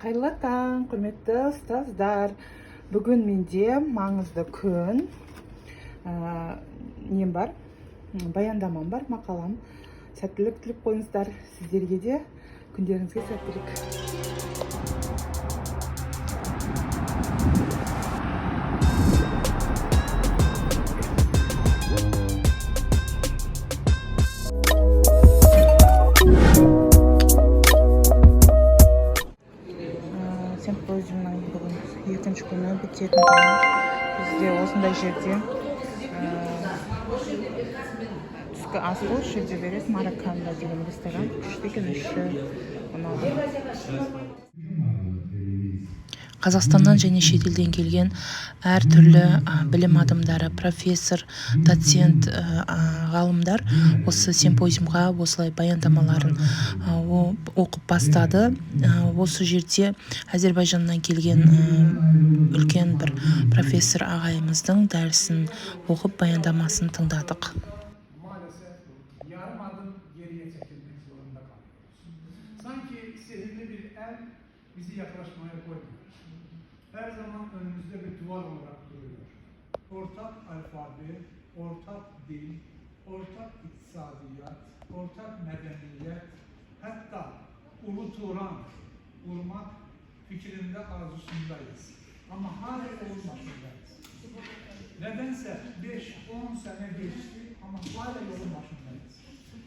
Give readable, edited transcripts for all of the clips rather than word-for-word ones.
Қайырлы таң, құрметті ұстаздар. Бүгін менде маңызды күн. Нем бар? Баяндамам бар, мақалам. Сәттілік тілеп қойыңыздар. Сіздерге де күндеріңізге сәттілік. Симпозиумның бүгін екінші күні бітетін күні. Бізде осындай жерде түскі ас бұл жерде береді. Мараканда деген ресторан. Күшті екен, іші ұнады. Қазақстаннан және шетелден келген әртүрлі білім адамдары, профессор, доцент, ғалымдар осы симпозиумға осылай баяндамаларын оқып бастады. Осы жерде Әзербайжаннан келген үлкен бір профессор ағайымыздың дәрісін оқып баяндамасын тыңдадық. Sanki sihirli bir el bizi yaklaşmaya koymuyor. Her zaman önümüzde bir duvar olarak duruyor. Ortak alfabe, ortak dil, ortak iktisadiyat, ortak medeniyet, hatta ulu Turan kurmak fikrinde arzusundayız. Ama hala olmasındayız. Nedense 5-10 sene geçti ama hala yolun başındayız.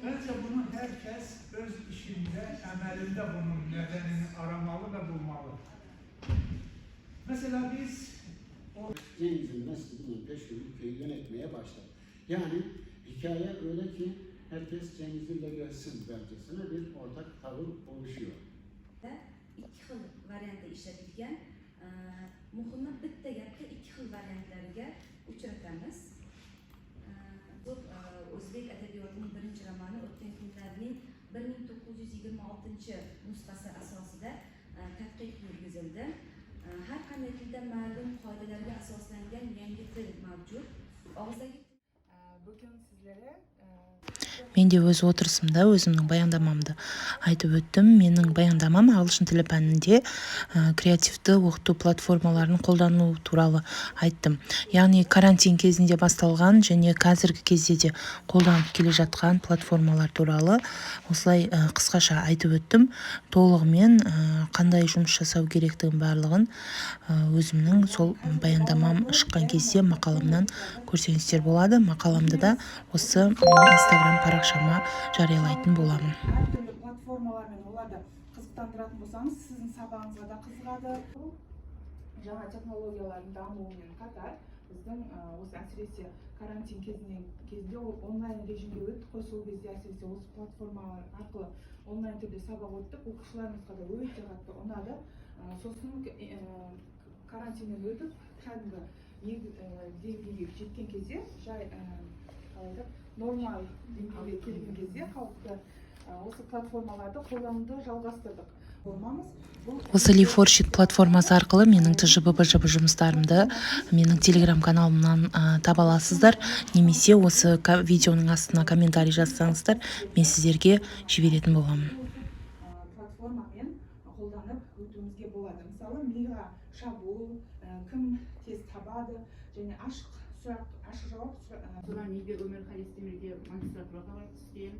Bence bunu herkes öz işinde, emelinde bunun nedenini aramalı ve bulmalı. Mesela biz Cengiz'in neslinin peşinde ülkeyi yönetmeye başladı. Yani hikaye öyle ki herkes Cengiz'le gelsin dercesine bir ortak tavır oluşuyor. İki xil variantda ishlatilgan, muhimi bitta gapga ikki xil variantlarga uchratamiz. Bu o'zbek adabiyotining birinchi romani o'tgan kunlarning 1926 nusxasi asosida tadqiq yurgizildi. Har qanday tilda ma'lum qoidalarga asoslangan yangi til mavjud. Og'zaki Bugün sizlere Мен де өз отырысымда өзімнің баяндамамды айтып өттім. Менің баяндамам ағылшын тілі пәнінде креативті оқыту платформаларын қолдану туралы айттым. Яғни карантин кезінде басталған және қазіргі кезде де қолданып келе жатқан платформалар туралы осылай қысқаша айтып өттім. Толығымен қандай жұмыс жасау керектігін барлығын өзімнің сол баяндамам шыққан кезде мақаламнан көрсеңіздер болады. Мақаламды да осы Instagram парақшама жариялайтын боламын. әртүрлі платформалармен оларды қызықтандыратын болсаңыз, сіздің сабағыңызға да қызығады. Жаңа технологиялардың дамуымен қатар біздің осы әсіресе карантин кезінде онлайн режимге өттік қой. Сол кезде әсіресе осы платформалар арқылы онлайн түрде сабақ өттік. Оқушыларымызға да өте қатты ұнады. Сосын карантиннен өтіп, кәдімгі деңгейге жеткен кезде, жай нормал деңгейге келген кезде халықты осы платформаларды қолдануды жалғастырдық. Осы Лифоршит платформасы арқылы менің ТЖБ жұмыстарымды менің телеграм каналымнан таба аласыздар, немесе осы видеоның астына комментарий жазсаңыздар, мен сіздерге жіберетін боламын. Платформамен қолданып өтуімізге болады. Мысалы, миға шабуыл, кім тез табады және ашық жауап. Содан неге Өмір Халистемірге магистратураға барып түскен.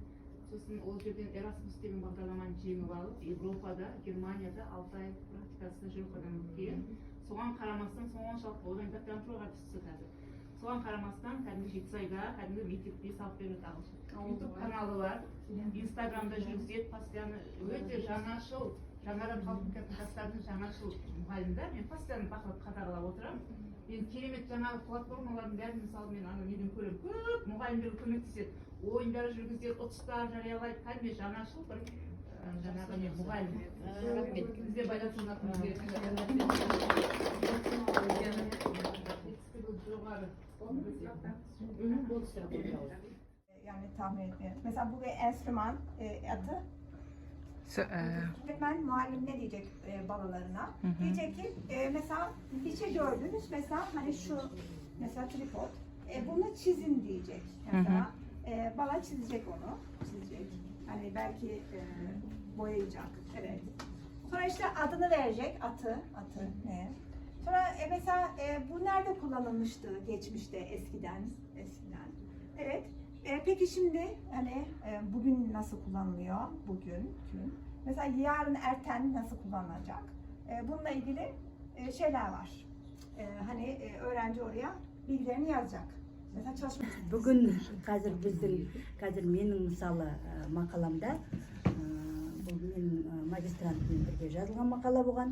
Сосын ол жерден Erasmus деген бағдарламаны жеңіп алып, Европада, Германияда 6 ай практикасында жүріп адам өткен. Соған қарамастан, соншалықты одан докторантураға түсті қазір. Соған қарамастан, кәдімгі жетісайда, кәдімгі мектепте салып береді ағылшын. YouTube каналы бар, Instagramда жүргізеді, постоянно өте жаңашыл, жаңадан қалып кеткен жастардың жаңашыл мұғалімдер. Мен постоянно бақылап қадағалап отырамын. Мен керемет жаңағы платформалардың бәрін мысалы мен неден көремін. Көп мұғалімдер көмектеседі. Ойындар жүргізеді, ұтыстар жариялайды. Кәдімгі жаңашыл бір жаңағы мен мұғалім. Бізде байланысуымыз керек. Yani tahmin etmiyorum. Mesela bu bir enstrüman adı. Öğretmen muallim ne diyecek balalarına? Diyecek ki mesela bir şey gördünüz, mesela hani şu mesela tripod, bunu çizin diyecek. Mesela bala çizecek onu, çizecek. Hani belki boyayacak, evet. Sonra işte adını verecek, atı ne? Sonra mesela bu nerede kullanılmıştı geçmişte eskiden? Evet. Peki şimdi hani bugün nasıl kullanılıyor? Bugün. Mesela yarın erten nasıl kullanılacak? Bununla ilgili şeyler var. Hani öğrenci oraya bilgilerini yazacak. Mesela çalışma. Бүгін қазір менің мысалы мақаламда бұл менің магистрантпен бірге жазылған мақала болған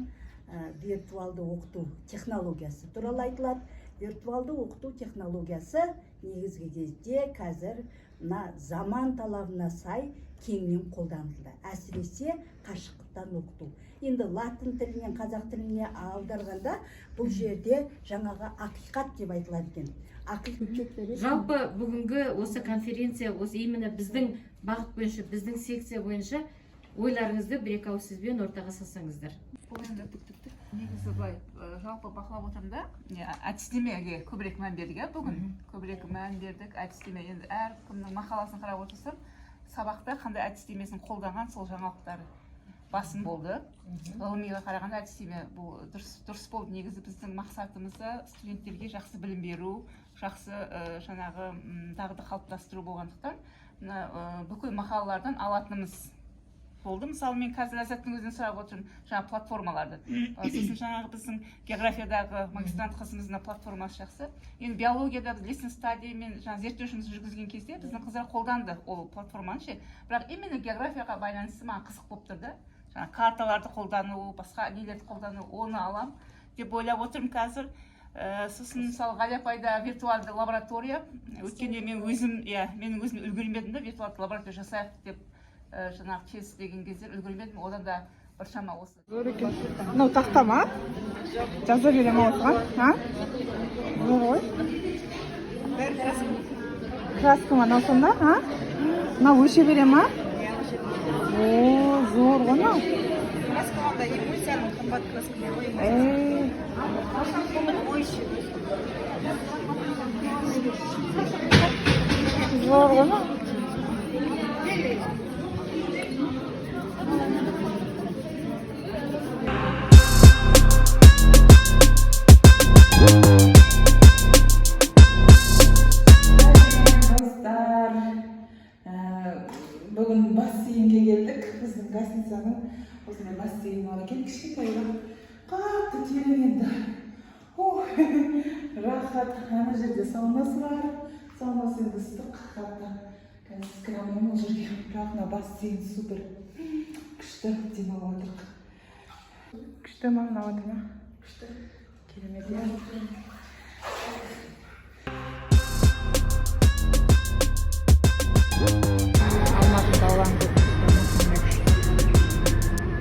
виртуалды оқыту технологиясы туралы айтылады. Виртуалды оқыту технологиясы негізгі кезде қазір мына заман талабына сай кеңінен қолданылды. Әсіресе қашықтықтан оқыту. Енді латын тілінен қазақ тіліне аударғанда бұл жерде жаңағы ақиқат деп айтылады екен. Жалпы бүгінгі осы конференция осы именно біздің бағыт бойынша, біздің секция бойынша ойларыңызды бір-екі ауыз сөзбен ортаға салсаңыздар. Бұл енді негізі былай жалпы бақылап отырмын да, әдістемеге көбірек мән бердік, бүгін көбірек мән бердік. Әдістеме енді әркімнің мақаласын қарап отырсам, сабақта қандай әдістемесін қолданған сол жаңалықтар басым болды. Ғылымиға қарағанда әдістеме бұл дұрыс болды. Негізі біздің мақсатымызда студенттерге жақсы білім беру, жақсы жаңағы дағды қалыптастыру болғандықтан бүкіл мақалалардан алатынымыз болды. Мысалы мен қазір Ләззаттың өзінен сұрап отырмын жаңа платформаларды. Сосын жаңағы біздің географиядағы магистрант қызымыздың платформасы жақсы. Енді биологияда біз lesson study мен жаңа зерттеу жұмысын жүргізген кезде біздің қыздар қолданды ол платформаны ше. Бірақ именно географияға байланысты маған қызық болып тұрды. Жаңа карталарды қолдану, басқа нелерді қолдану, оны алам деп ойлап отырмын қазір. Сосын мысалы Ғали апайда виртуалды лаборатория. Өткенде мен өзім, менің өзім үлгермедім де виртуалды лаборатория жасайық деп жаңағы тез деген кезде үлгермедім. Одан да біршама осы. Мынау тақта ма? Жаза берем осыған, Зор ғой. Краска ма, мынау сонда, Мынау өлше бере ма? Зор ғой мынау. Краска онда эмульсияның қымбат краскалары. Зор ғой мынау. Бүгін бассейнге келдік. Біздің гостиницаның осындай бассейні бар екен. Кішкентай қатты терең енді. Рахат. Ана жерде саунасы бар. Саунасы енді ыстық қатты. Қазір кірамын ол жерге. Бірақ мына бассейн супер. Күшті демалып отырық. Күшті ма мына отына? Күшті. Керемет иә. Алматыда olan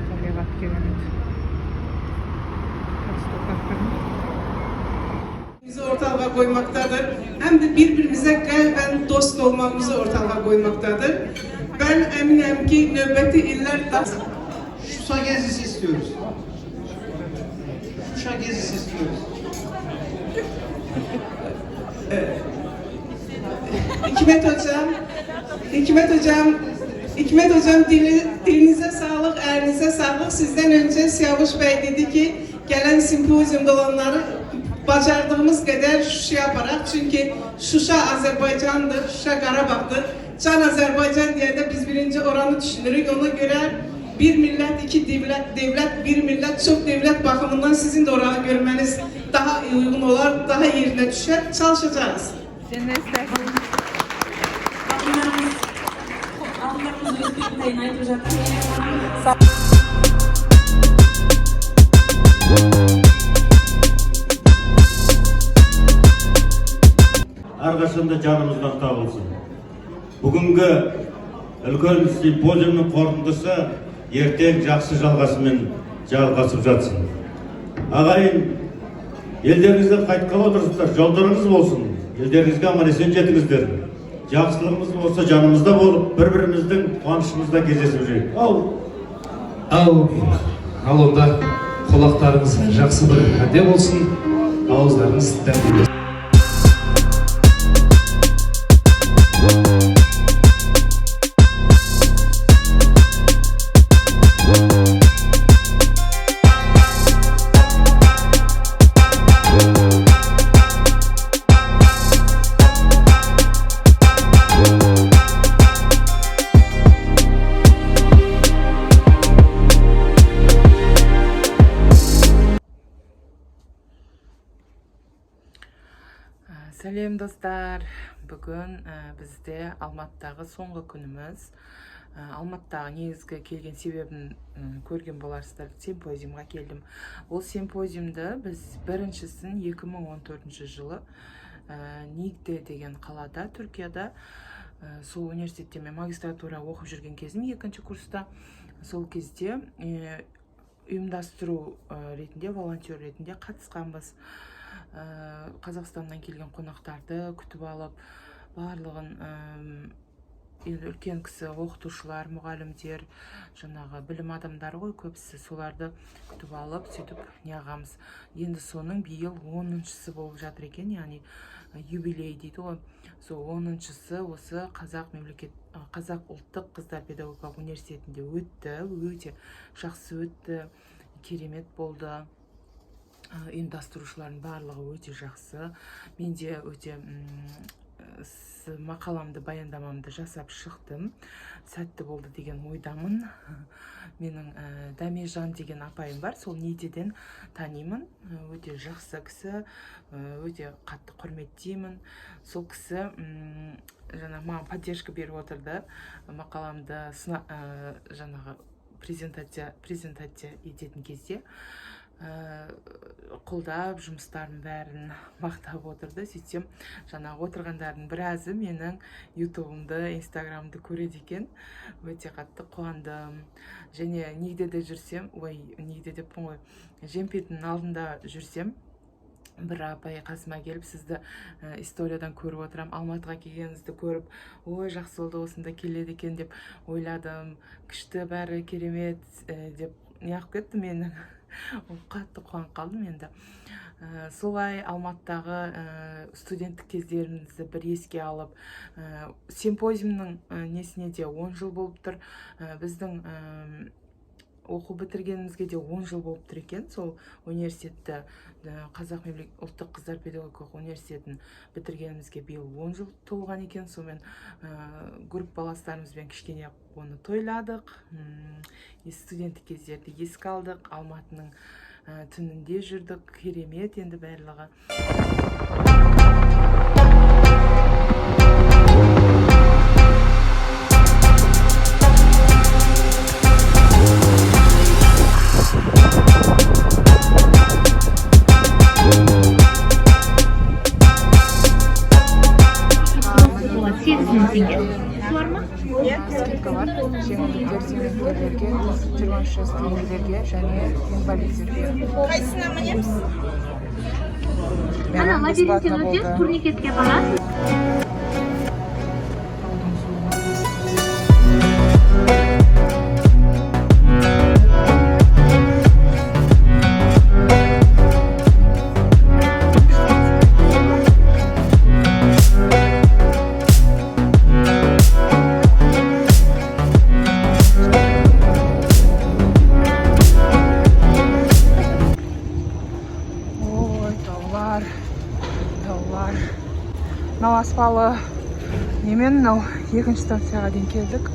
табиғат керемет. Bizi ortalığa koymaktadır. Hem de birbirimize kalben dost olmamızı ortalığa koymaktadır. Ben eminim ki nöbeti iller da... Şuşa gezisi istiyoruz. Şuşa gezisi istiyoruz. Hikmet hocam dilinize sağlık, elinize sağlık. Sizden önce Siyavuş Bey dedi ki gelen simpozyumda olanları bacardığımız kadar Şuşa yaparak. Çünkü Şuşa Azerbaycan'dır, Şuşa Karabağ'dır. Can Azerbaycan diye de biz birinci oranı düşünürük. Ona göre bir millet, iki devlet, bir millet, çok devlet bakımından sizin de oranı görmeniz daha uygun olar, daha yerine düşer. Çalışacağız. Arkasında canımızdan sağ Бүгінгі үлкен симпозиумның қорытындысы ертең жақсы жалғасымен жалғасып жатсын. Ағайын, елдеріңізден қайтқалы отырсыздар, жолдарыңыз болсын. Елдеріңізге аман-есен жетіңіздер. Жақсылығымыз болса жанымызда болып, бір-біріміздің қуанышымызда кездесіп жүрейік. Ал онда құлақтарыңыз жақсы бір әде болсын, ауыздарыңыз дәмді болсын. Сәлем достар. Бүгін бізде Алматыдағы соңғы күніміз. Алматыдағы негізгі келген себебін көрген боларсыздар. Симпозиумға келдім. Ол симпозиумды біз біріншісін 2014 жылы Нигде деген қалада, Түркияда, сол университетте мен магистратура оқып жүрген кезім, екінші курста. Сол кезде ұйымдастыру ретінде, волонтер ретінде қатысқанбыз. Қазақстаннан келген қонақтарды күтіп алып, барлығын үлкен кісі оқытушылар, мұғалімдер, жаңағы білім адамдары ғой көбісі, соларды күтіп алып, сөйтіп неғамыз. Енді соның биыл 10-шысы болып жатыр екен, яғни юбилей дейді ғой. Сол 10-шысы осы Қазақ ұлттық қыздар педагогикалық университетінде өтті, өте жақсы өтті, керемет болды. Ұйымдастырушылардың барлығы өте жақсы. Мен де өте мақаламды, баяндамамды жасап шықтым. Сәтті болды деген ойдамын. Менің Дәмежан деген апайым бар, сол Нидеден танимын. Өте жақсы кісі, өте қатты құрметтеймін. Сол кісі маған поддержка беріп отырды. Мақаламды жаңағы презентация ететін кезде қолдап, жұмыстарын бәрін мақтап отырды. Сөйтсем, жаңағы отырғандардың біразы менің ютубымды, инстаграмды көреді екен. Өте қатты қуандым. Және Нигдеде жүрсем, Нигде деппін ғой, Жемпеттің алдында жүрсем, бір апай қасыма келіп, сізді историядан көріп отырам, Алматыға келгеніңізді көріп, ой, жақсы болды, осында келеді екен деп ойладым. Күшті, бәрі керемет деп неғып кетті мені. Қатты қуанып қалдым енді. Солай Алматыдағы студенттік кездерімізді бір еске алып, симпозиумның несіне де 10 жыл болып тұр. Біздің оқу бітіргенімізге де 10 жыл болып тұр екен. Сол университетті, Қазақ ұлттық қыздар педагогикалық университетін бітіргенімізге биыл 10 жыл толған екен. Сонымен группаластарымызбен кішкене оны тойладық. Студенттік кездерді еске алдық. Алматының түнінде жүрдік. Керемет енді барлығы. Скидка бар. Жеңілдіктерге, 23 жастағыларға және инвалидтерге. Қайсына мінеміз? Ана, лабиринттен өтесіз, турникетке барасыз. Мынау аспалы немен мынау екінші станцияға дейін келдік.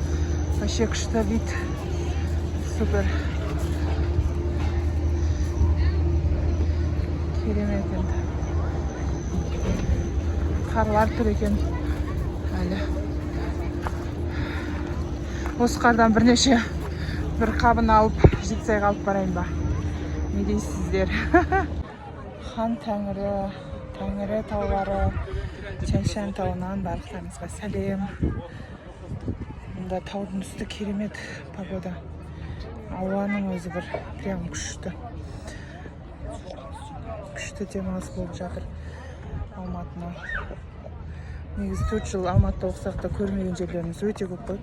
Вообще күшті вид. Супер. Керемет енді. Қарлар тұр екен әлі. Осы қардан бірнеше бір қабын алып, жетісайға алып барайын ба? Не дейсіздер? Хан Тәңірі, Тәңірі таулары, Тянь-Шань тауынан барлықтарыңызға сәлем. Мұнда таудың үсті керемет погода. Ауаның өзі бір прям күшті. Күшті демалыс болып жатыр Алматыны. Негізі 4 жыл Алматыда оқысақ та көрмеген жерлеріміз өте көп қой.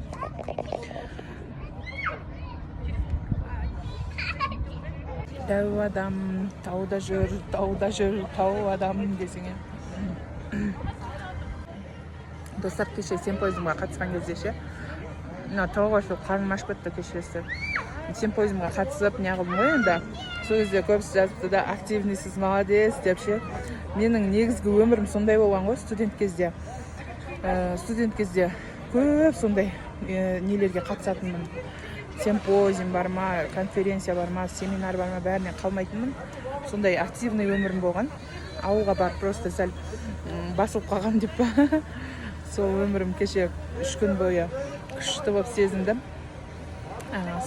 Дәу адам, тауда жүр, тау адам десеңе. Достар, кеше симпозиумға қатысқан кезде ше, тауға сол қарным ашып кетті кешесі. Симпозиумға қатысып неғылдым ғой енді. Сол кезде көбісі жазыпты да, активныйсыз, молодец деп ше. Менің негізгі өмірім сондай болған ғой студент кезде. Студент кезде көп сондай нелерге қатысатынмын. Симпозиум бар ма, конференция бар ма, семинар бар ма, бәріне қалмайтынмын. Сондай активный өмірім болған. ауылға барып просто сәл басылып қалғам деп па. Сол өмірім кеше 3 күн бойы күшті болып сезіндім.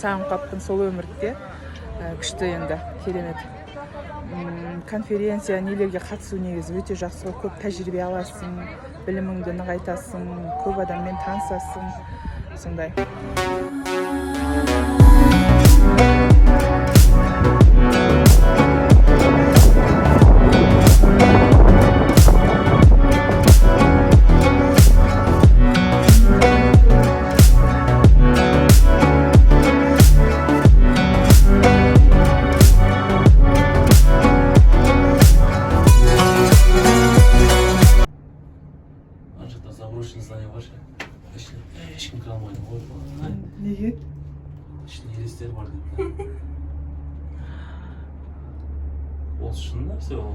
Сағынып қалыппын сол өмірде. Күшті енді, керемет. Конференция нелерге қатысу негізі өте жақсы ғой. Көп тәжірибе аласың, біліміңді нығайтасың, көп адаммен танысасың, сондай. Заброшенное здание ваше. Ешкім кіре алмайды ғой. Неге? Ішінде елестер бар дейді. Ол шын нәрсе ол.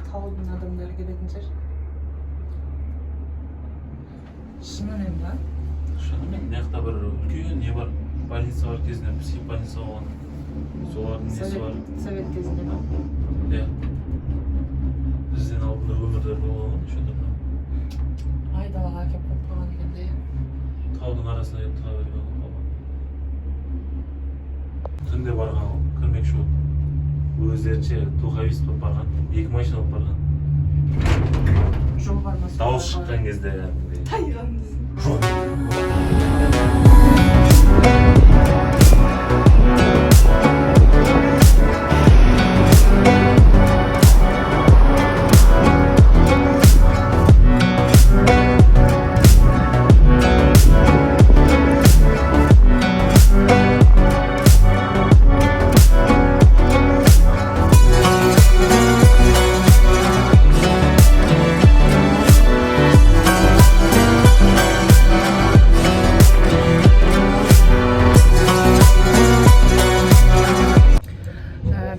Таудың адамдары келетін шығар. Шынымен ба? Шынымен, мына бір үлкен не бар? Больница бар кезінде, психбольница болған. Солардың несі бар. Совет кезінде ба? Иә. Бізден алдында өмірлер болған үшінде. Айдалаға кеп қалған екенде. Таудың арасына кеп тұра берген қалған. Түнде барған ол, кірмекші болды. Өздерінше духовист болып барған, 2 машина болып барған. Жол бар ма? Дауыс шыққан кезде тайған. жоқ.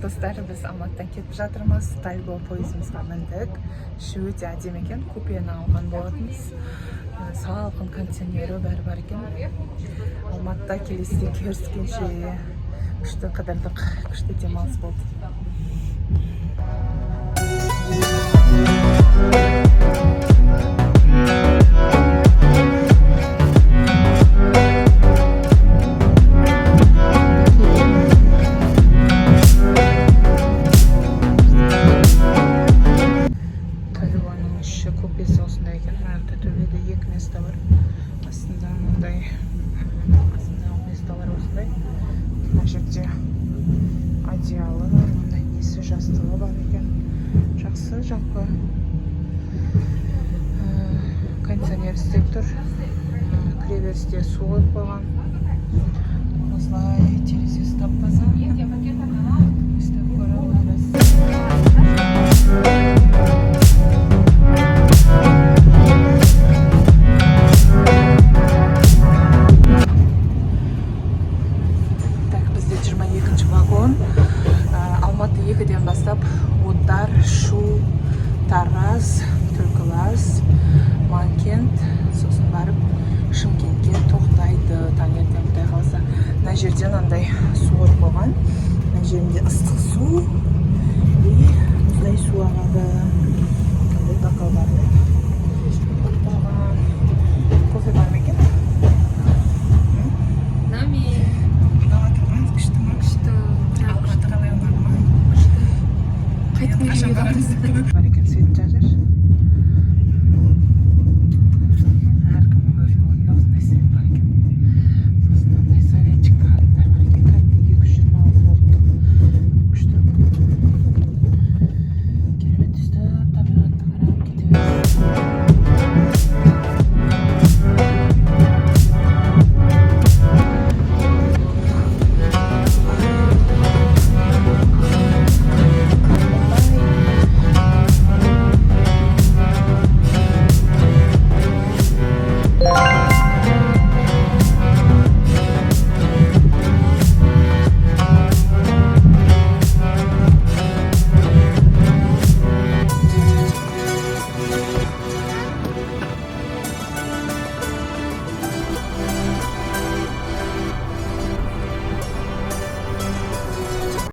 Достар, біз Алматыдан кетіп жатырмыз. Тальго пойызымызға міндік. Іші өте әдемі екен. Купені алған болатынбыз. Салқын кондиционері бәрі бар екен. Алматыда келесіде көріскенше күшті қыдырдық, күшті демалыс болды. Одеялы бар, ондай несі жастығы бар екен. Жақсы, жалпы кондиционер істеп тұр. Кіреберісте су қойып қойған. Осылай терезесі таппаса істеп көре отырасыз. Алматы 2-ден бастап Отар, Шу, Тараз, Түлкібас, Манкент, сосын барып Шымкентке тоқтайды. Таңертең құдай қаласа. Мына жерден андай су қойып қойған. Мына жерінде ыстық су и мұздай су ағады. Қандай бокалдарды қойып қойған. Кофе бар ма екен? Нами Күшті ма? Күшті. Алматы қалай бар ма? Қайтып келген